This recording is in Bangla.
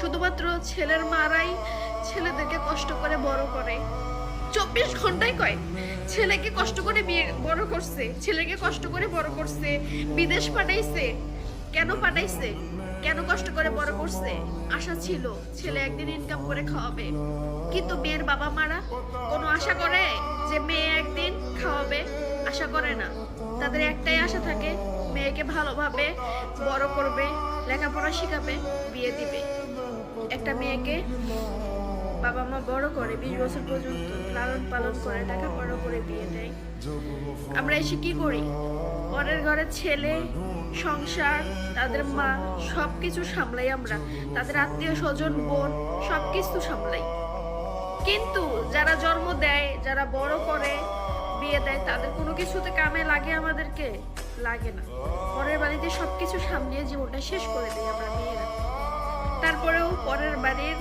শুধুমাত্র ছেলের মারাই ছেলেদেরকে কষ্ট করে বড় করে। 24 ঘন্টায় কয় ছেলেকে কষ্ট করে বিয়ে বড় করছে, ছেলেকে কষ্ট করে বড় করছে, বিদেশ পাঠাইছে। কেন পাঠাইছে? কেন কষ্ট করে বড় করছে? আশা ছিল ছেলে একদিন ইনকাম করে খাওয়াবে। কিন্তু মেয়ের বাবা মারা কোনো আশা করে যে মেয়ে একদিন খাওয়াবে? আশা করে না। তাদের একটাই আশা থাকে, মেয়েকে ভালোভাবে বড় করবে, লেখাপড়া শিখাবে, বিয়ে দিবে। একটা মেয়েকে বাবা মা বড় করে 20 বছর পর্যন্ত লালন পালন করে, লেখাপড়া করে বিয়ে দেয়। আমরা এসে কি করি? পরের ঘরের ছেলে, সংসার, তাদের মা সবকিছু সামলাই আমরা, তাদের আত্মীয় স্বজন, বোন সবকিছু সামলাই। কিন্তু যারা জন্ম দেয়, যারা বড় করে বিয়ে দেয়, তাদের কোনো কিছুতে কামে লাগে? আমাদেরকে লাগে না। পরের বাড়িতে সবকিছু সামলিয়ে জীবনটা শেষ করে দেয় আমরা মেয়েরা। তারপরেও পরের বাড়ির